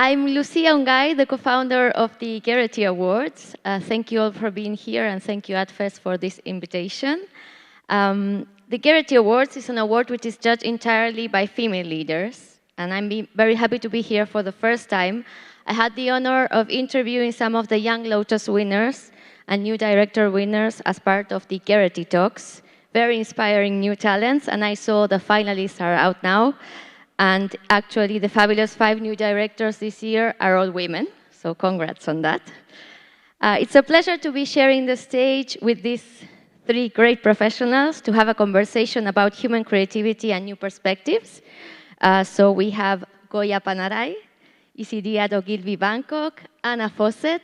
I'm Lucia Ungay, the co-founder of the Gerety Awards. Thank you all for being here, and thank you, AdFest, for this invitation. The Gerety Awards is an award which is judged entirely by female leaders, and I'm very happy to be here for the first time. I had the honor of interviewing some of the Young Lotus winners and new director winners as part of the Gerety Talks. Very inspiring new talents, and I saw the finalists are out now. And actually, the fabulous 5 new directors this year are all women, so congrats on that. It's a pleasure to be sharing the stage with these 3 great professionals to have a conversation about human creativity and new perspectives. So we have Goya Panaray, ECD at Ogilvy Bangkok, Anna Fawcett,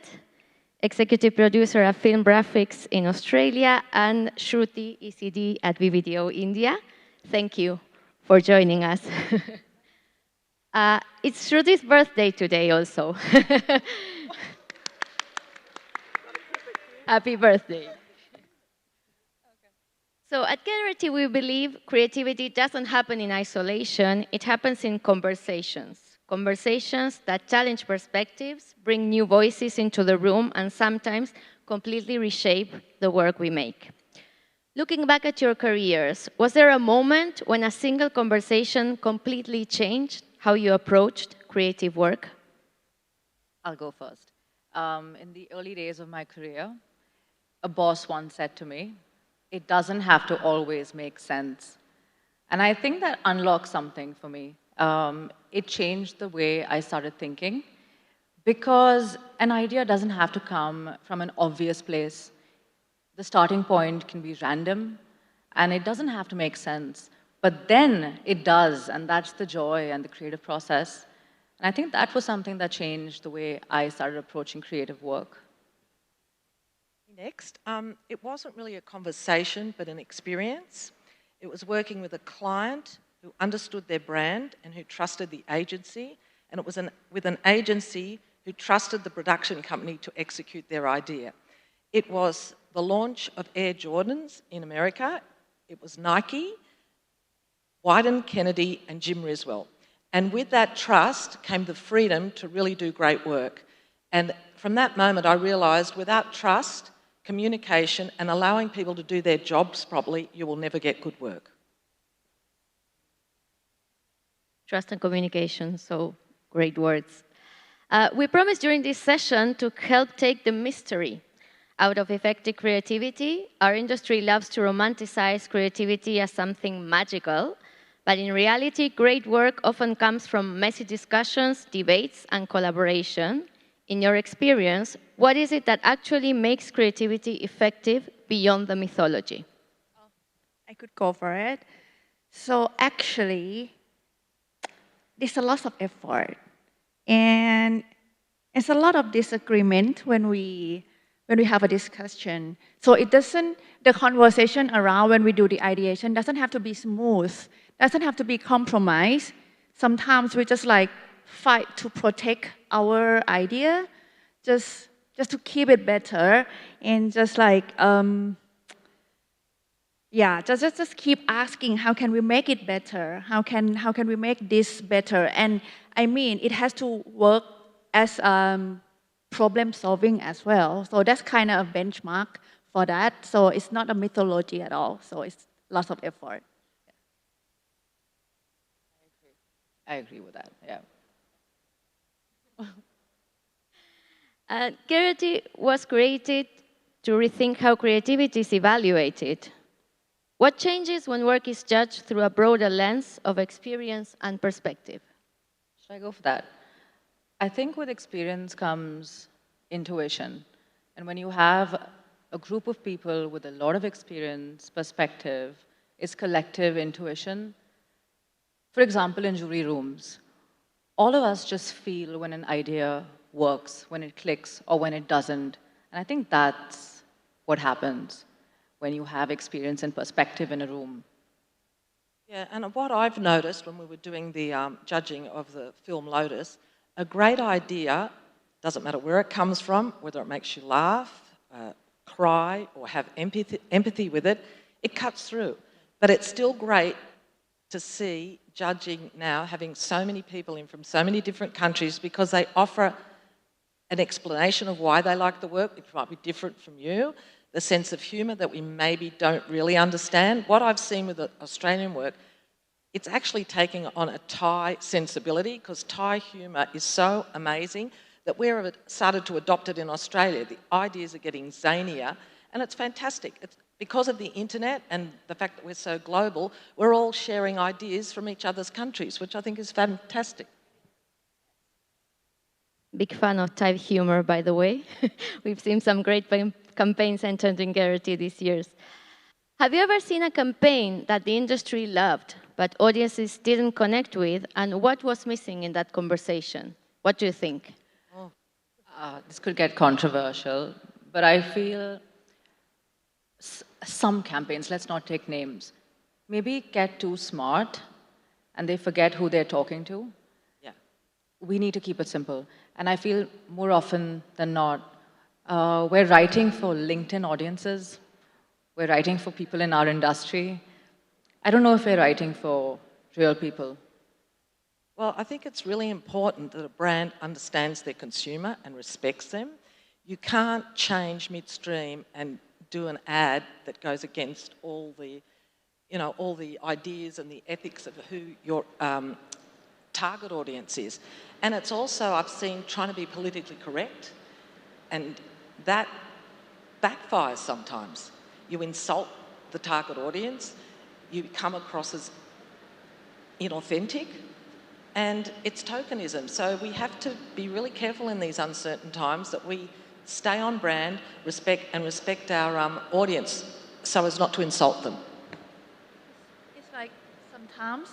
executive producer at Film Graphics in Australia, and Shruti, ECD at VVDO India. Thank you for joining us. It's Shruti's birthday today also. Happy birthday. So at Gerety, we believe creativity doesn't happen in isolation, it happens in conversations. Conversations that challenge perspectives, bring new voices into the room, and sometimes completely reshape the work we make. Looking back at your careers, was there a moment when a single conversation completely changed how you approached creative work? I'll go first. In the early days of my career, a boss once said to me, "It doesn't have to always make sense." And I think that unlocked something for me. It changed the way I started thinking, because an idea doesn't have to come from an obvious place. The starting point can be random, and it doesn't have to make sense. But then it does, and that's the joy and the creative process. And I think that was something that changed the way I started approaching creative work. Next, it wasn't really a conversation, but an experience. It was working with a client who understood their brand and who trusted the agency, and it was with an agency who trusted the production company to execute their idea. It was the launch of Air Jordans in America. It was Nike, Wyden Kennedy, and Jim Riswell. And with that trust came the freedom to really do great work. And from that moment, I realised without trust, communication, and allowing people to do their jobs properly, you will never get good work. Trust and communication, so great words. We promised during this session to help take the mystery out of effective creativity. Our industry loves to romanticize creativity as something magical, but in reality, great work often comes from messy discussions, debates, and collaboration. In your experience, what is it that actually makes creativity effective beyond the mythology? I could go for it. So actually, there's a lot of effort, and it's a lot of disagreement when we have a discussion. So the conversation around when we do the ideation doesn't have to be smooth, doesn't have to be compromised. Sometimes we just like fight to protect our idea, just to keep it better, and just like, just keep asking, how can we make it better? How can we make this better? And I mean, it has to work as problem solving as well. So that's kind of a benchmark for that. So it's not a mythology at all. So it's lots of effort. I agree with that, yeah. Gerety was created to rethink how creativity is evaluated. What changes when work is judged through a broader lens of experience and perspective? Should I go for that? I think with experience comes intuition. And when you have a group of people with a lot of experience, perspective, it's collective intuition. For example, in jury rooms, all of us just feel when an idea works, when it clicks, or when it doesn't. And I think that's what happens when you have experience and perspective in a room. Yeah, and what I've noticed when we were doing the judging of the film Lotus, a great idea, doesn't matter where it comes from, whether it makes you laugh, cry, or have empathy with it, it cuts through. But it's still great to see judging now, having so many people in from so many different countries, because they offer an explanation of why they like the work, which might be different from you, the sense of humour that we maybe don't really understand. What I've seen with the Australian work, it's actually taking on a Thai sensibility, because Thai humour is so amazing that we've started to adopt it in Australia. The ideas are getting zanier, and it's fantastic. It's because of the internet and the fact that we're so global, we're all sharing ideas from each other's countries, which I think is fantastic. Big fan of Thai humor, by the way. We've seen some great campaigns entered in Gerety these years. Have you ever seen a campaign that the industry loved, but audiences didn't connect with, and what was missing in that conversation? What do you think? This could get controversial, but I feel some campaigns, let's not take names, maybe get too smart and they forget who they're talking to. Yeah. We need to keep it simple. And I feel more often than not, we're writing for LinkedIn audiences. We're writing for people in our industry. I don't know if we're writing for real people. Well, I think it's really important that a brand understands their consumer and respects them. You can't change midstream and do an ad that goes against all the, all the ideas and the ethics of who your target audience is. And it's also, I've seen, trying to be politically correct, and that backfires sometimes. You insult the target audience, you come across as inauthentic, and it's tokenism. So we have to be really careful in these uncertain times that we stay on brand, respect our audience so as not to insult them. It's like sometimes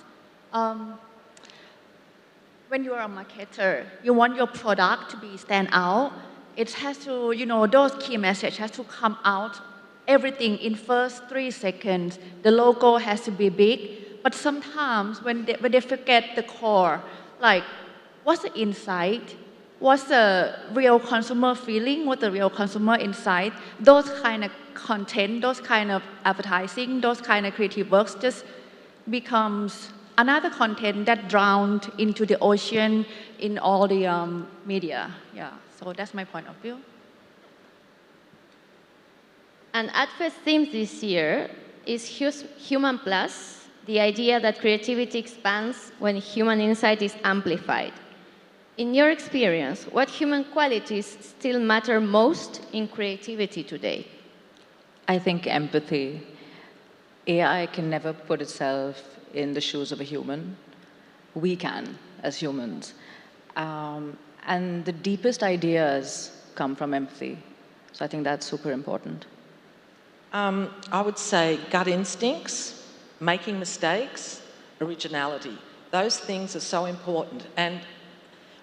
when you are a marketer, you want your product to be stand out. It has to, those key message has to come out, everything in first 3 seconds. The logo has to be big. But sometimes when they forget the core, like what's the insight, what's the real consumer feeling, what's the real consumer insight, those kind of content, those kind of advertising, those kind of creative works just becomes another content that drowned into the ocean in all the media. Yeah, so that's my point of view. And AdFest theme this year is Human Plus, the idea that creativity expands when human insight is amplified. In your experience, what human qualities still matter most in creativity today? I think empathy. AI can never put itself in the shoes of a human. We can, as humans. And the deepest ideas come from empathy. So I think that's super important. I would say gut instincts, making mistakes, originality. Those things are so important. And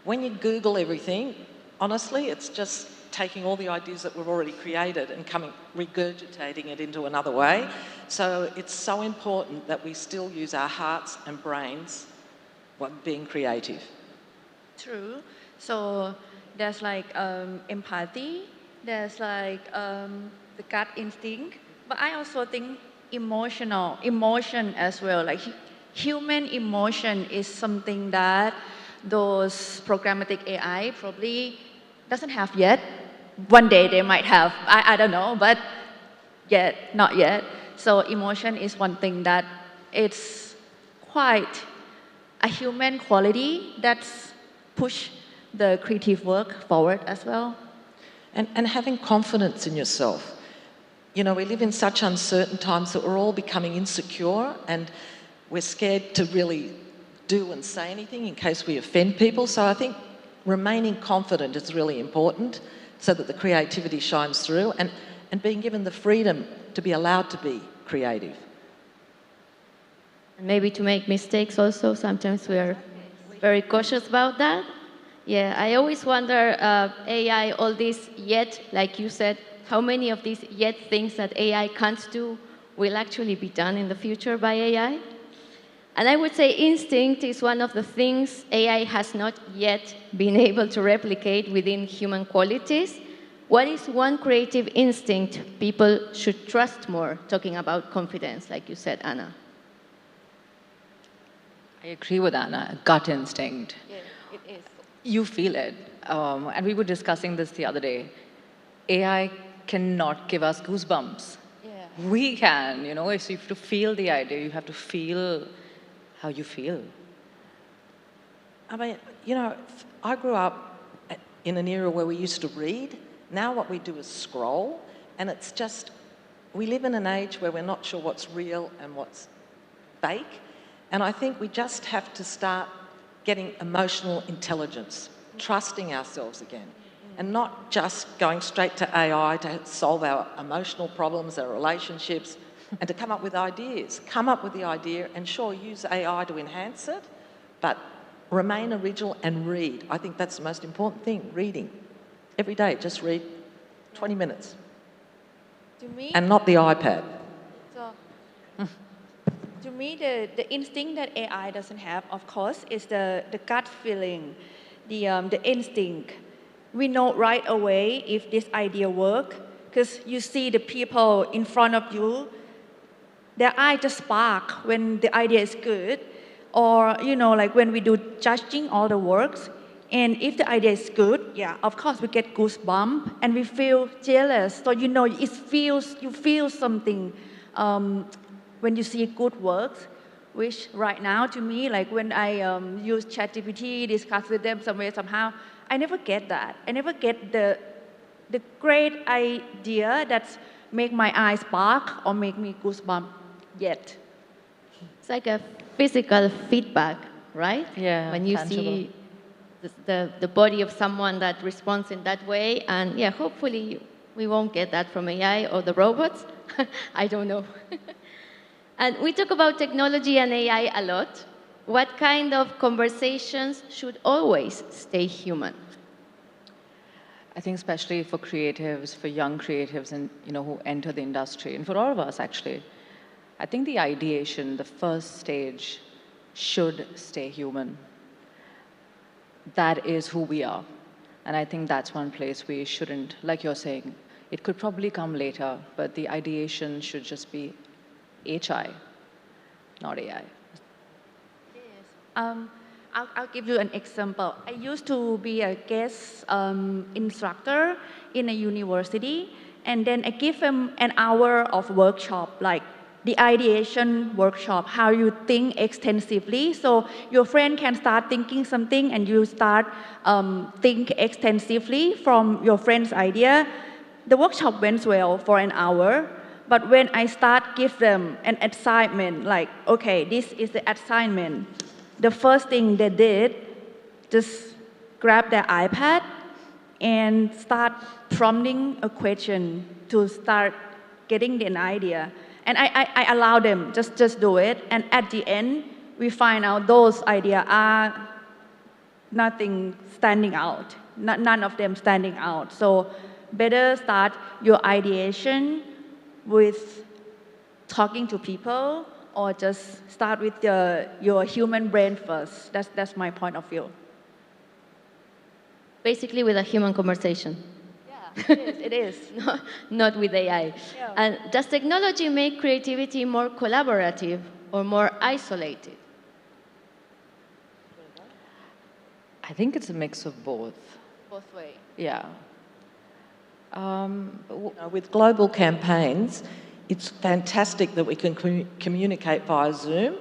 when you Google everything, honestly, it's just taking all the ideas that we've already created and regurgitating it into another way. So it's so important that we still use our hearts and brains when being creative. True. So there's like empathy, there's like the gut instinct, but I also think emotion as well. Like human emotion is something that those programmatic AI probably doesn't have yet. One day they might have, I don't know, but not yet. So emotion is one thing that it's quite a human quality that's push the creative work forward as well. And having confidence in yourself. We live in such uncertain times that we're all becoming insecure and we're scared to really do and say anything in case we offend people. So I think remaining confident is really important so that the creativity shines through and being given the freedom to be allowed to be creative. And maybe to make mistakes also. Sometimes we are very cautious about that. Yeah, I always wonder, AI, all these yet, like you said, how many of these yet things that AI can't do will actually be done in the future by AI? And I would say instinct is one of the things AI has not yet been able to replicate within human qualities. What is one creative instinct people should trust more, talking about confidence, like you said, Anna? I agree with Anna. Gut instinct. Yeah, it is. You feel it. And we were discussing this the other day. AI cannot give us goosebumps. Yeah. We can, you know, if you have to feel the idea, you have to feel how you feel. I mean, you know, I grew up in an era where we used to read. Now what we do is scroll, and it's just, we live in an age where we're not sure what's real and what's fake. And I think we just have to start getting emotional intelligence, trusting ourselves again, and not just going straight to AI to solve our emotional problems, our relationships, and to come up with ideas. Come up with the idea and sure, use AI to enhance it, but remain original and read. I think that's the most important thing, reading. Every day, just read 20 minutes. To me, And not the iPad. so, to me, the instinct that AI doesn't have, of course, is the gut feeling, the instinct. We know right away if this idea works, because you see the people in front of you, their eye just spark when the idea is good, or you know, like when we do judging all the works, and if the idea is good, yeah, of course we get goosebumps and we feel jealous. So you know, you feel something when you see good works, which right now to me, like when I use ChatGPT, discuss with them some way somehow, I never get that. I never get the great idea that make my eyes spark or make me goosebump yet. It's like a physical feedback, right? Yeah, When you tangible. see the body of someone that responds in that way, and yeah, hopefully we won't get that from AI or the robots. I don't know. And we talk about technology and AI a lot. What kind of conversations should always stay human? I think especially for creatives, for young creatives and you know who enter the industry, and for all of us actually, I think the ideation, the first stage, should stay human. That is who we are. And I think that's one place we shouldn't, like you're saying, it could probably come later, but the ideation should just be HI, not AI. I'll give you an example. I used to be a guest instructor in a university, and then I give them an hour of workshop, like the ideation workshop, how you think extensively. So your friend can start thinking something, and you start think extensively from your friend's idea. The workshop went well for an hour, but when I start give them an assignment, like, okay, this is the assignment, the first thing they did, just grab their iPad and start prompting a question to start getting an idea. And I allow them, just do it. And at the end, we find out those ideas are nothing standing out, none of them standing out. So better start your ideation with talking to people, or just start with your human brain first. That's my point of view. Basically with a human conversation. Yeah, it is. Not with AI. Yeah. And does technology make creativity more collaborative or more isolated? I think it's a mix of both. Both ways. Yeah. With global campaigns, it's fantastic that we can communicate via Zoom,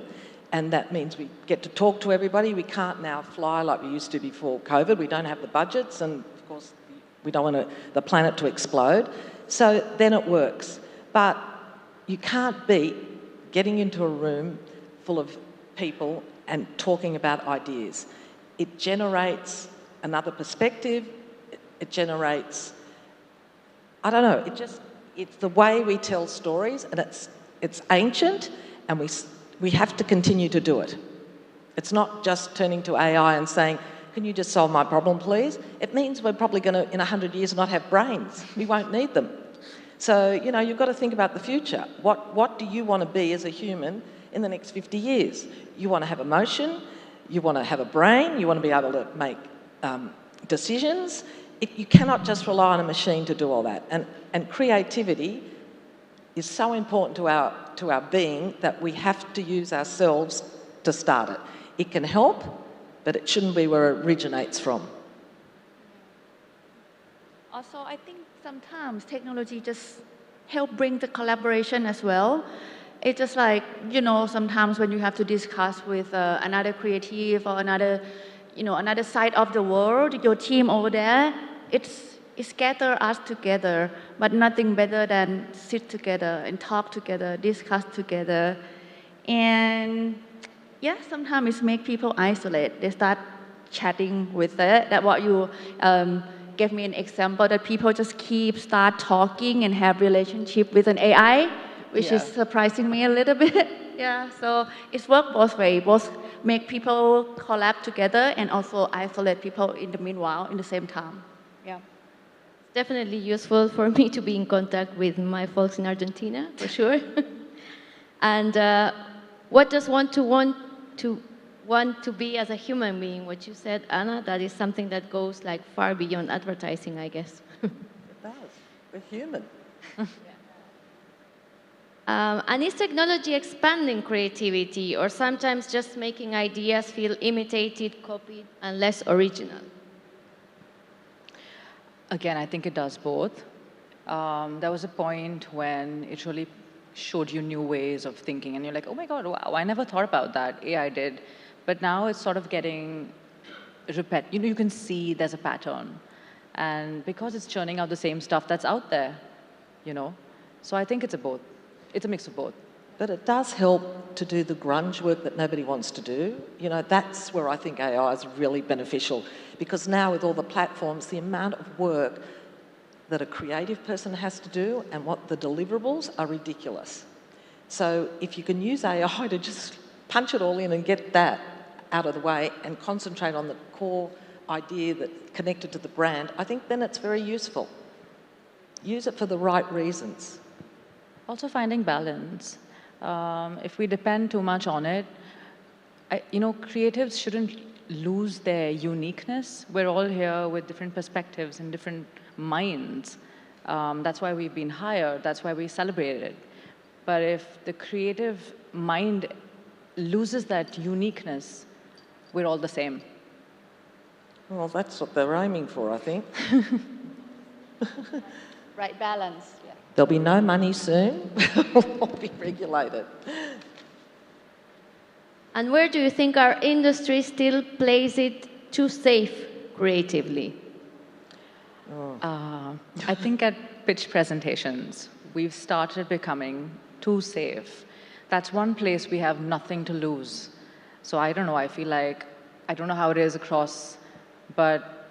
and that means we get to talk to everybody. We can't now fly like we used to before COVID. We don't have the budgets, and of course, we don't want the planet to explode. So then it works. But you can't beat getting into a room full of people and talking about ideas. It generates another perspective. It generates, I don't know, it's the way we tell stories, and it's ancient, and we have to continue to do it. It's not just turning to AI and saying, can you just solve my problem, please? It means we're probably going to, in 100 years, not have brains. We won't need them. So, you know, you've got to think about the future. What do you want to be as a human in the next 50 years? You want to have emotion, you want to have a brain, you want to be able to make decisions. You cannot just rely on a machine to do all that. And creativity is so important to our being that we have to use ourselves to start it. it can help, but it shouldn't be where it originates from. Also, I think sometimes technology just help bring the collaboration as well. It's just like, sometimes when you have to discuss with another creative or another side of the world, your team over there, it's gather us together, but nothing better than sit together and talk together, discuss together. And yeah, sometimes it make people isolate. They start chatting with it. That what you gave me an example that people just start talking and have relationship with an AI, which is surprising me a little bit. Yeah, so it's worked both ways. Both make people collab together and also isolate people in the meanwhile in the same time. Yeah. Definitely useful for me to be in contact with my folks in Argentina, for sure. And what does want to be as a human being? What you said, Anna, that is something that goes like far beyond advertising, I guess. It does. We're human. And is technology expanding creativity or sometimes just making ideas feel imitated, copied, and less original? Again, I think it does both. There was a point when it really showed you new ways of thinking, and you're like, oh my God, wow, I never thought about that. AI did. But now it's sort of getting you can see there's a pattern. And because it's churning out the same stuff that's out there, So I think it's both. It's a mix of both. But it does help to do the grunge work that nobody wants to do. That's where I think AI is really beneficial, because now with all the platforms, the amount of work that a creative person has to do and what the deliverables are ridiculous. So if you can use AI to just punch it all in and get that out of the way and concentrate on the core idea that's connected to the brand, I think then it's very useful. Use it for the right reasons. Also finding balance. If we depend too much on it, creatives shouldn't lose their uniqueness. We're all here with different perspectives and different minds. That's why we've been hired. That's why we celebrate it. But if the creative mind loses that uniqueness, we're all the same. Well, that's what they're aiming for, I think. Right balance. Yeah. There'll be no money soon. We'll be regulated. And where do you think our industry still plays it too safe creatively? I think at pitch presentations, we've started becoming too safe. That's one place we have nothing to lose. So I don't know, I feel like, I don't know how it is across, but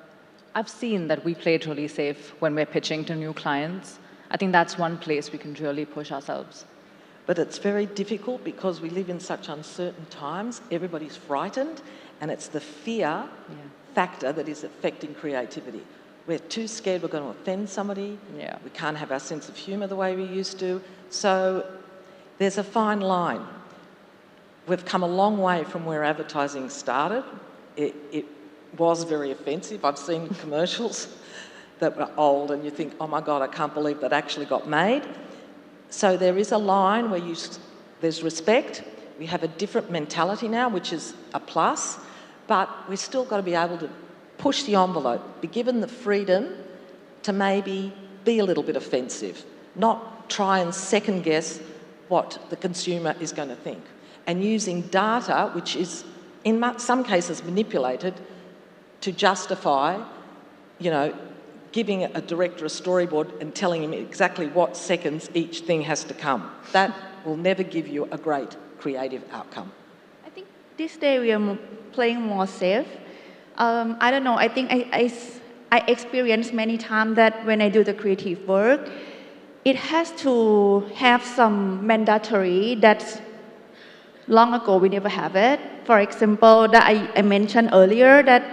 I've seen that we play it really safe when we're pitching to new clients. I think that's one place we can really push ourselves. But it's very difficult because we live in such uncertain times. Everybody's frightened, and it's the fear factor that is affecting creativity. We're too scared we're going to offend somebody. Yeah. We can't have our sense of humour the way we used to. So there's a fine line. We've come a long way from where advertising started. It was very offensive. I've seen commercials that were old and you think, oh my God, I can't believe that actually got made. So there is a line where there's respect. We have a different mentality now, which is a plus, but we've still got to be able to push the envelope, be given the freedom to maybe be a little bit offensive, not try and second guess what the consumer is going to think. And using data, which is in some cases manipulated to justify, giving a director a storyboard and telling him exactly what seconds each thing has to come. That will never give you a great creative outcome. I think this day we are playing more safe. I don't know, I think I experienced many times that when I do the creative work, it has to have some mandatory that long ago we never have it. For example, that I mentioned earlier that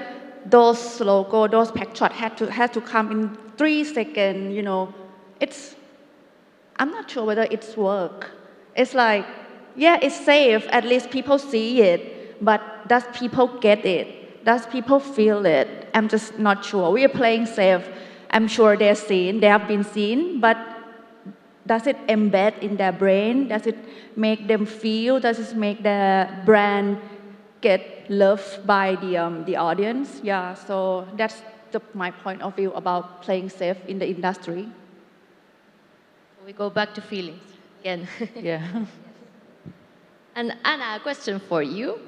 those logo, those pack shots had to come in 3 seconds, I'm not sure whether it's work. It's like, yeah, it's safe, at least people see it, but does people get it? Does people feel it? I'm just not sure. We are playing safe. I'm sure they have been seen, but does it embed in their brain? Does it make them feel? Does it make the brand get loved by the audience. Yeah, so that's my point of view about playing safe in the industry. We go back to feelings again. Yeah. And Anna, a question for you.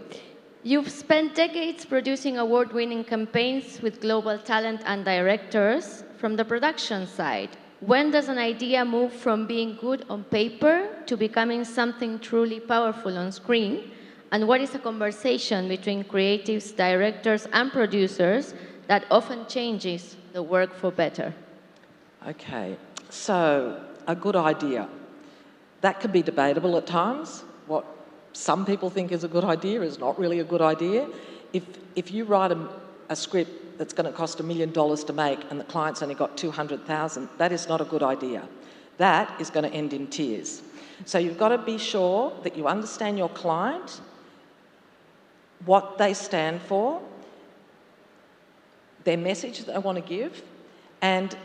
You've spent decades producing award-winning campaigns with global talent and directors from the production side. When does an idea move from being good on paper to becoming something truly powerful on screen? And what is a conversation between creatives, directors, and producers that often changes the work for better? Okay, so a good idea. That can be debatable at times. What some people think is a good idea is not really a good idea. If you write a script that's going to cost $1 million to make and the client's only got 200,000, that is not a good idea. That is going to end in tears. So you've got to be sure that you understand your client, what they stand for, their message that they want to give, and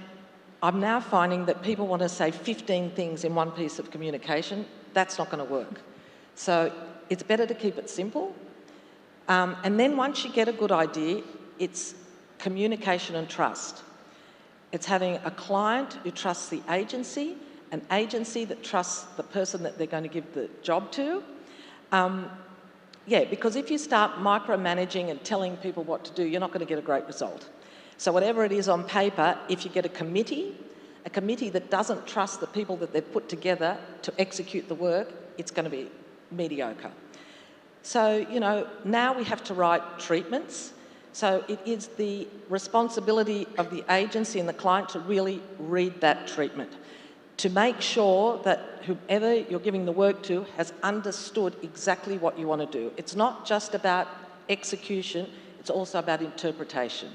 I'm now finding that people want to say 15 things in one piece of communication. That's not going to work. So it's better to keep it simple. And then once you get a good idea, it's communication and trust. It's having a client who trusts the agency, an agency that trusts the person that they're going to give the job to. Yeah, because if you start micromanaging and telling people what to do, you're not going to get a great result. So whatever it is on paper, if you get a committee that doesn't trust the people that they've put together to execute the work, it's going to be mediocre. So, you know, now we have to write treatments. So it is the responsibility of the agency and the client to really read that treatment, to make sure that whoever you're giving the work to has understood exactly what you want to do. It's not just about execution, it's also about interpretation.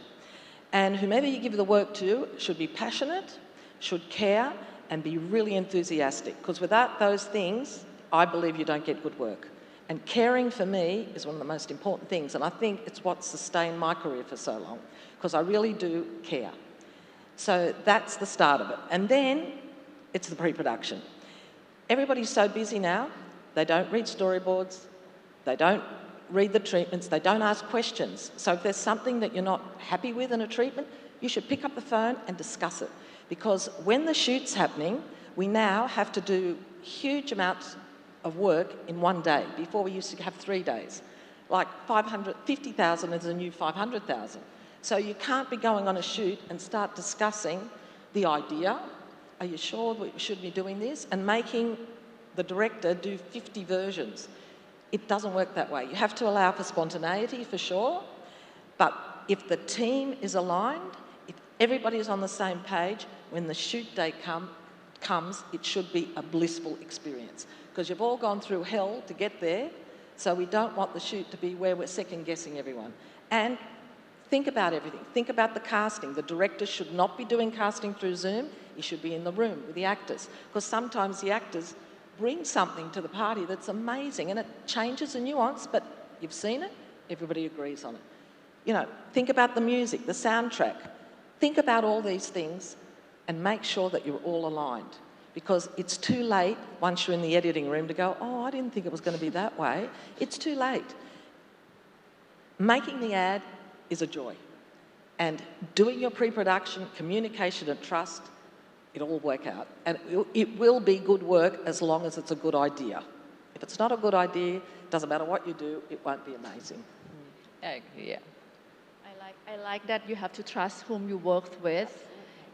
And whomever you give the work to should be passionate, should care, and be really enthusiastic, because without those things, I believe you don't get good work. And caring for me is one of the most important things, and I think it's what sustained my career for so long, because I really do care. So that's the start of it. And then it's the pre-production. Everybody's so busy now, they don't read storyboards, they don't read the treatments, they don't ask questions. So if there's something that you're not happy with in a treatment, you should pick up the phone and discuss it. Because when the shoot's happening, we now have to do huge amounts of work in one day. Before we used to have 3 days. Like 50,000 is a new 500,000. So you can't be going on a shoot and start discussing the idea. Are you sure we should be doing this? And making the director do 50 versions. It doesn't work that way. You have to allow for spontaneity for sure, but if the team is aligned, if everybody is on the same page, when the shoot day comes, it should be a blissful experience. Because you've all gone through hell to get there, so we don't want the shoot to be where we're second-guessing everyone. And think about everything. Think about the casting. The director should not be doing casting through Zoom. He should be in the room with the actors. Because sometimes the actors bring something to the party that's amazing, and it changes a nuance, but you've seen it, everybody agrees on it. You know, think about the music, the soundtrack. Think about all these things and make sure that you're all aligned. Because it's too late once you're in the editing room to go, oh, I didn't think it was going to be that way. It's too late. Making the ad is a joy. And doing your pre-production, communication and trust, it'll all work out. And it will be good work as long as it's a good idea. If it's not a good idea, it doesn't matter what you do, it won't be amazing. I agree, yeah. I like that you have to trust whom you work with.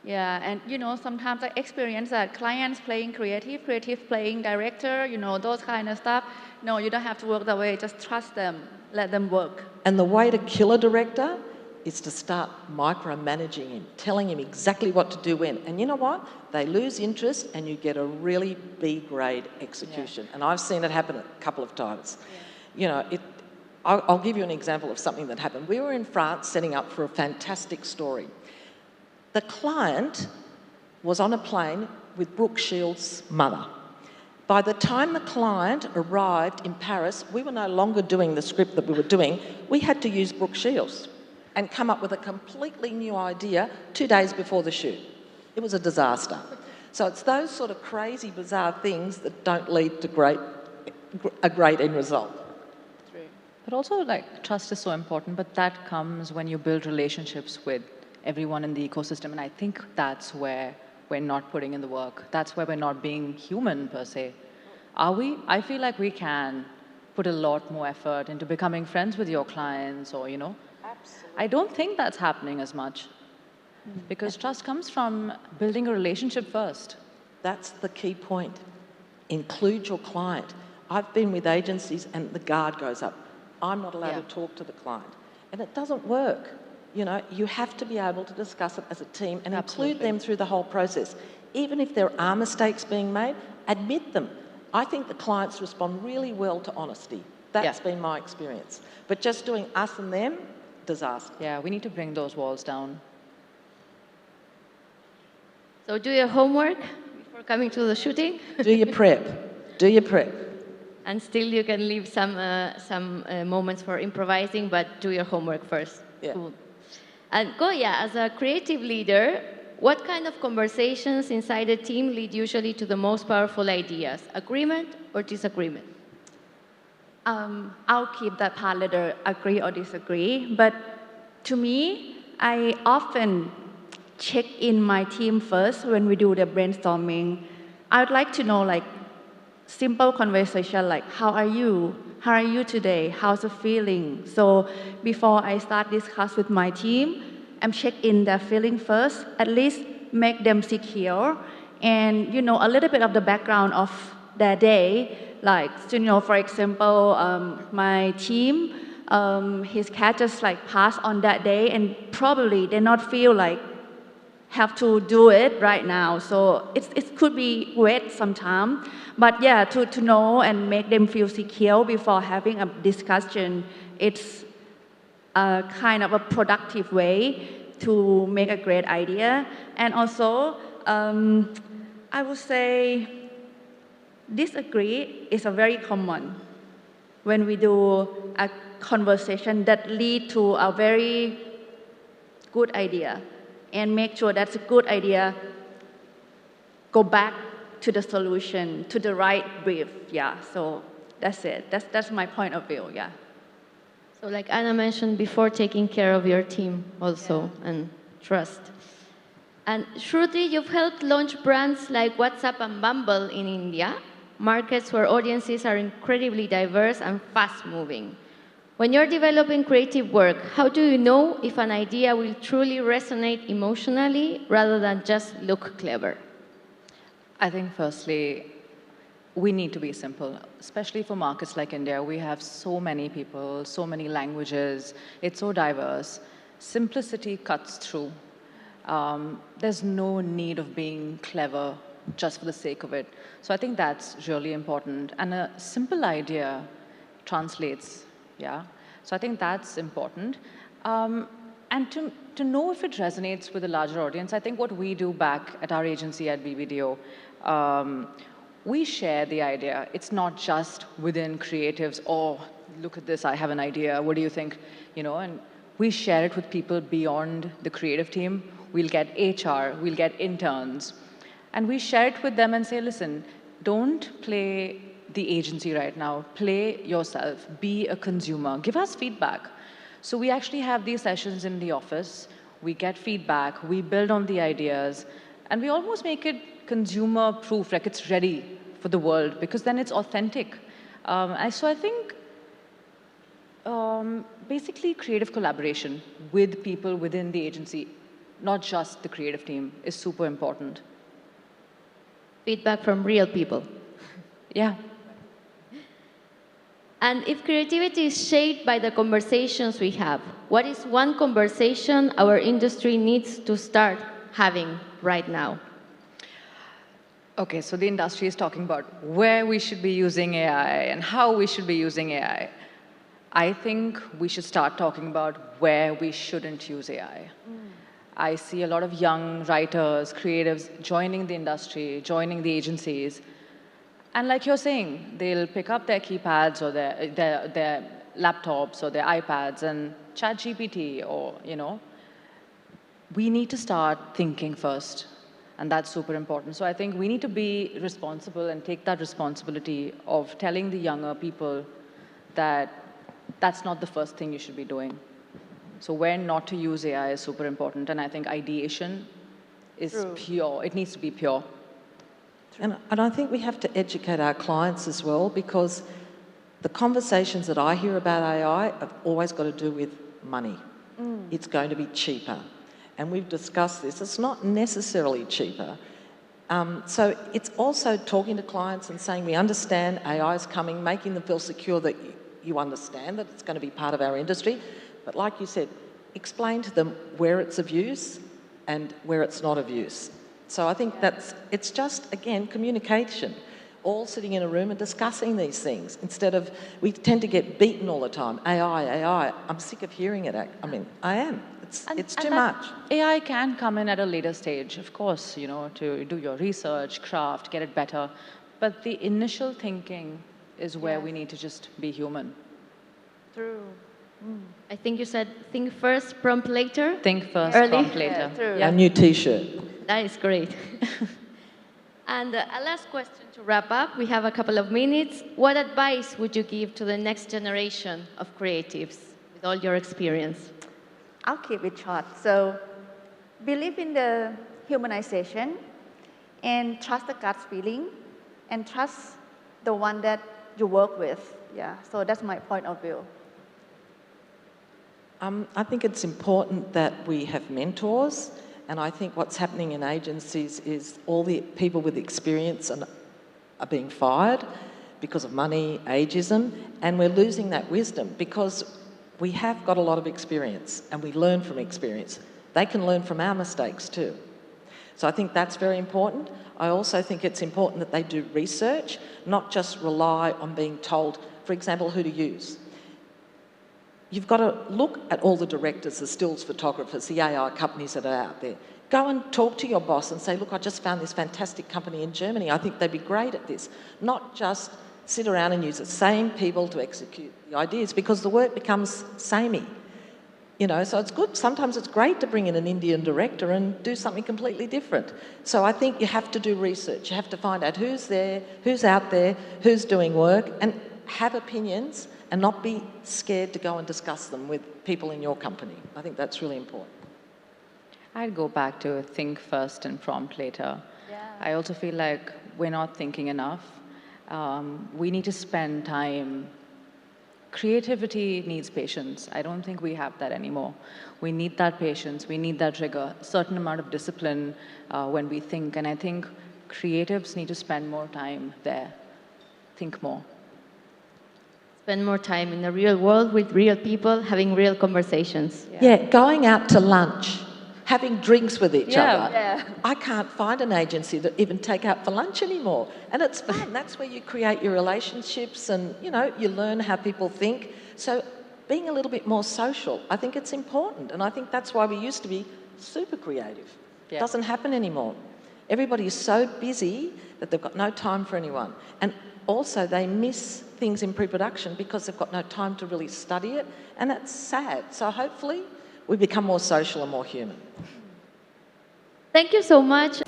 Yeah, and you know, sometimes I experience that clients playing creative playing director, you know, those kind of stuff. No, you don't have to work that way, just trust them, let them work. And the way to kill a director is to start micromanaging him, telling him exactly what to do when. And you know what? They lose interest and you get a really B-grade execution. Yeah. And I've seen it happen a couple of times. Yeah. You know, I'll give you an example of something that happened. We were in France setting up for a fantastic story. The client was on a plane with Brooke Shields' mother. By the time the client arrived in Paris, we were no longer doing the script that we were doing. We had to use Brooke Shields and come up with a completely new idea 2 days before the shoot. It was a disaster. So it's those sort of crazy, bizarre things that don't lead to a great end result. True. But also, like, trust is so important, but that comes when you build relationships with everyone in the ecosystem. And I think that's where we're not putting in the work. That's where we're not being human, per se. Are we? I feel like we can put a lot more effort into becoming friends with your clients or, Absolutely. I don't think that's happening as much because trust comes from building a relationship first. That's the key point. Include your client. I've been with agencies and the guard goes up. I'm not allowed Yeah. to talk to the client. And it doesn't work. You have to be able to discuss it as a team and Absolutely. include them through the whole process. Even if there are mistakes being made, admit them. I think the clients respond really well to honesty. That's been my experience. But just doing us and them, disaster. Yeah, we need to bring those walls down. So do your homework before coming to the shooting, Do your prep. Do your prep. and still you can leave some moments for improvising, but do your homework first. Yeah. Cool. And Goya, as a creative leader, what kind of conversations inside a team lead usually to the most powerful ideas? Agreement or disagreement? I'll keep that part later, agree or disagree. But to me, I often check in my team first when we do the brainstorming. I would like to know, like, simple conversation like, how are you? How are you today? How's the feeling? So before I start discuss with my team, I'm check in their feeling first, at least make them secure, and a little bit of the background of their day. Like, for example, my team, his cat just like passed on that day, and probably they not feel like have to do it right now. So it could be wait sometime. But yeah, to know and make them feel secure before having a discussion, it's a kind of a productive way to make a great idea. And also, I would say disagree is a very common when we do a conversation that lead to a very good idea, and make sure that's a good idea go back to the solution, to the right brief. Yeah, so that's it. That's my point of view. Yeah. So like Anna mentioned before, taking care of your team also and trust. And Shruti, you've helped launch brands like WhatsApp and Bumble in India, markets where audiences are incredibly diverse and fast-moving. When you're developing creative work, how do you know if an idea will truly resonate emotionally rather than just look clever? I think firstly, we need to be simple, especially for markets like India. We have so many people, so many languages. It's so diverse. Simplicity cuts through. There's no need of being clever just for the sake of it. So I think that's really important. And a simple idea translates, yeah? So I think that's important. And to know if it resonates with a larger audience, I think what we do back at our agency at BBDO, we share the idea. It's not just within creatives, oh, look at this, I have an idea, what do you think? And we share it with people beyond the creative team. We'll get HR, we'll get interns. And we share it with them and say, listen, don't play the agency right now. Play yourself. Be a consumer. Give us feedback. So we actually have these sessions in the office. We get feedback. We build on the ideas. And we almost make it consumer-proof, like it's ready for the world, because then it's authentic. So I think basically creative collaboration with people within the agency, not just the creative team, is super important. Feedback from real people. Yeah. And if creativity is shaped by the conversations we have, what is one conversation our industry needs to start having right now? Okay, so the industry is talking about where we should be using AI and how we should be using AI. I think we should start talking about where we shouldn't use AI. I see a lot of young writers, creatives joining the industry, joining the agencies. And like you're saying, they'll pick up their keypads or their laptops or their iPads and chat GPT or, we need to start thinking first. And that's super important. So I think we need to be responsible and take that responsibility of telling the younger people that that's not the first thing you should be doing. So where not to use AI is super important, and I think ideation is pure. It needs to be pure. And I think we have to educate our clients as well, because the conversations that I hear about AI have always got to do with money. It's going to be cheaper. And we've discussed this. It's not necessarily cheaper. So it's also talking to clients and saying we understand AI is coming, making them feel secure that you understand that it's going to be part of our industry. But like you said, explain to them where it's of use and where it's not of use. So I think it's just, again, communication. All sitting in a room and discussing these things instead of, we tend to get beaten all the time. AI. I'm sick of hearing it. I mean, I am. It's too much. AI can come in at a later stage, of course, you know, to do your research, craft, get it better. But the initial thinking is where we need to just be human. True. I think you said think first, prompt later. Think first, Early. prompt later. True. A new T-shirt. That is great. And a last question to wrap up. We have a couple of minutes. What advice would you give to the next generation of creatives with all your experience? I'll keep it short. So believe in the humanization and trust the gut feeling and trust the one that you work with. Yeah, so that's my point of view. I think it's important that we have mentors, and I think what's happening in agencies is all the people with experience are being fired because of money, ageism, and we're losing that wisdom because we have got a lot of experience and we learn from experience. They can learn from our mistakes too. So I think that's very important. I also think it's important that they do research, not just rely on being told, for example, who to use. You've got to look at all the directors, the stills photographers, the AI companies that are out there. Go and talk to your boss and say, look, I just found this fantastic company in Germany. I think they'd be great at this. Not just sit around and use the same people to execute the ideas, because the work becomes samey. You know, so it's good. Sometimes it's great to bring in an Indian director and do something completely different. So I think you have to do research. You have to find out who's there, who's out there, who's doing work, and have opinions and not be scared to go and discuss them with people in your company. I think that's really important. I'd go back to think first and prompt later. Yeah. I also feel like we're not thinking enough. We need to spend time. Creativity needs patience. I don't think we have that anymore. We need that patience. We need that rigor, a certain amount of discipline when we think. And I think creatives need to spend more time there. Think more. Spend more time in the real world with real people, having real conversations. Yeah, going out to lunch, having drinks with each other. Yeah. I can't find an agency that even take out for lunch anymore. And it's fun. That's where you create your relationships and, you know, you learn how people think. So being a little bit more social, I think it's important. And I think that's why we used to be super creative. It doesn't happen anymore. Everybody is so busy that they've got no time for anyone. And also they miss things in pre-production because they've got no time to really study it. And that's sad. So hopefully we become more social and more human. Thank you so much.